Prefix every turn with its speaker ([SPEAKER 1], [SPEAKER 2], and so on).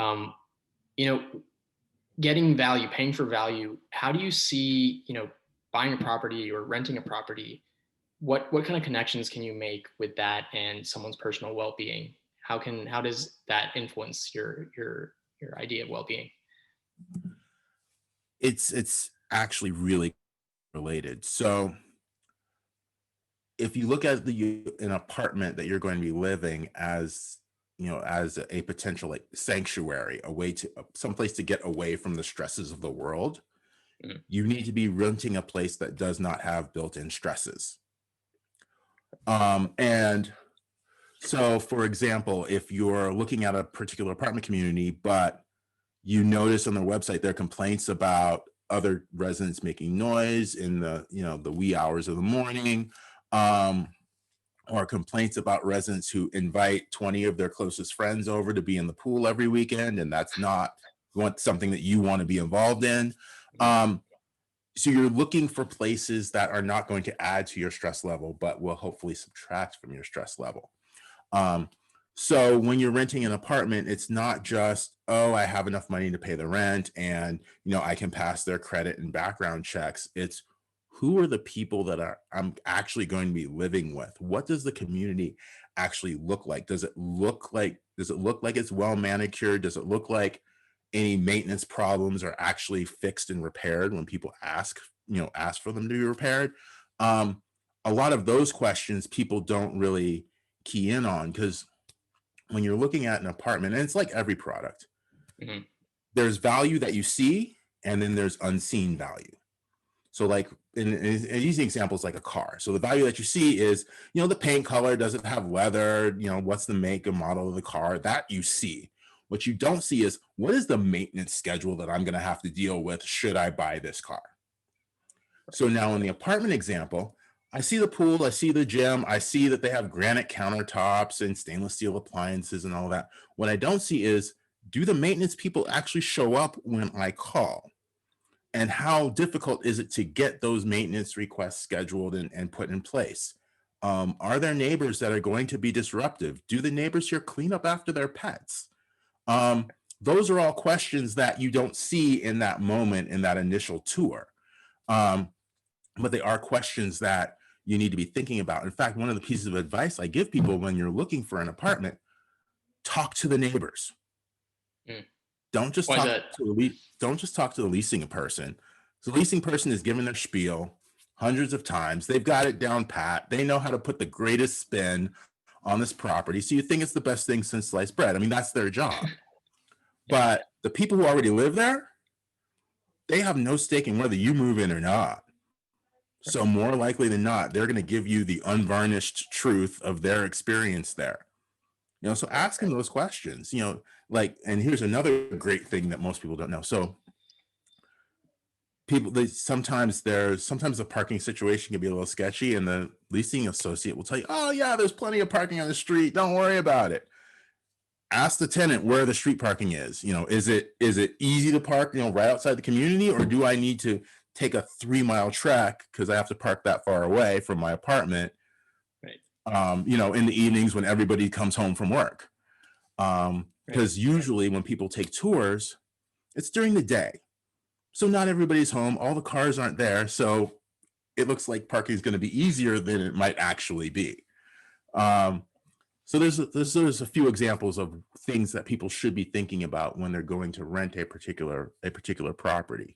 [SPEAKER 1] Um, you know, getting value, paying for value. How do you see, buying a property or renting a property? What kind of connections can you make with that and someone's personal well-being? How does that influence your idea of well-being?
[SPEAKER 2] It's actually really related. So if you look at an apartment that you're going to be living as, as a potential like sanctuary, a way to someplace to get away from the stresses of the world,
[SPEAKER 1] Mm.
[SPEAKER 2] you need to be renting a place that does not have built-in stresses. And so, for example, if you're looking at a particular apartment community, but you notice on their website there are complaints about other residents making noise in the wee hours of the morning, um, or complaints about residents who invite 20 of their closest friends over to be in the pool every weekend, and that's not something that you want to be involved in. Um, so you're looking for places that are not going to add to your stress level, but will hopefully subtract from your stress level. Um, so when you're renting an apartment, it's not just, oh, I have enough money to pay the rent and, I can pass their credit and background checks. It's who are the people that I'm actually going to be living with? What does the community actually look like? Does it look like it's well manicured? Does it look like any maintenance problems are actually fixed and repaired when people ask for them to be repaired? Um, a lot of those questions people don't really key in on, because when you're looking at an apartment, and it's like every product,
[SPEAKER 1] Mhm.
[SPEAKER 2] there's value that you see and then there's unseen value. So like in using examples like a car. So the value that you see is, the paint color, does it have leather, what's the make and model of the car, that you see. What you don't see is, what is the maintenance schedule that I'm going to have to deal with should I buy this car? So now in the apartment example, I see the pool, I see the gym, I see that they have granite countertops and stainless steel appliances and all that. What I don't see is, do the maintenance people actually show up when I call? And how difficult is it to get those maintenance requests scheduled and put in place? Are there neighbors that are going to be disruptive? Do the neighbors here clean up after their pets? Um, those are all questions that you don't see in that moment, in that initial tour. Um, but they are questions that you need to be thinking about. In fact, one of the pieces of advice I give people when you're looking for an apartment, talk to the neighbors.
[SPEAKER 1] Mm.
[SPEAKER 2] Don't just
[SPEAKER 1] Why is
[SPEAKER 2] talk
[SPEAKER 1] that?
[SPEAKER 2] to don't just talk to the leasing person. The leasing person is given their spiel hundreds of times. They've got it down pat. They know how to put the greatest spin on this property. So you think it's the best thing since sliced bread. I mean, that's their job.
[SPEAKER 1] Yeah.
[SPEAKER 2] But the people who already live there, they have no stake in whether you move in or not. So more likely than not, they're going to give you the unvarnished truth of their experience there. So ask them those questions, and here's another great thing that most people don't know. So sometimes the parking situation can be a little sketchy, and the leasing associate will tell you, oh yeah, there's plenty of parking on the street, don't worry about it. Ask the tenant where the street parking is. Is it easy to park, right outside the community, or do I need to take a 3-mile trek because I have to park that far away from my apartment,
[SPEAKER 1] Right.
[SPEAKER 2] in the evenings when everybody comes home from work?
[SPEAKER 1] Right.
[SPEAKER 2] Because usually when people take tours, it's during the day. So not everybody's home. All the cars aren't there. So it looks like parking is going to be easier than it might actually be. So there's a few examples of things that people should be thinking about when they're going to rent a particular property.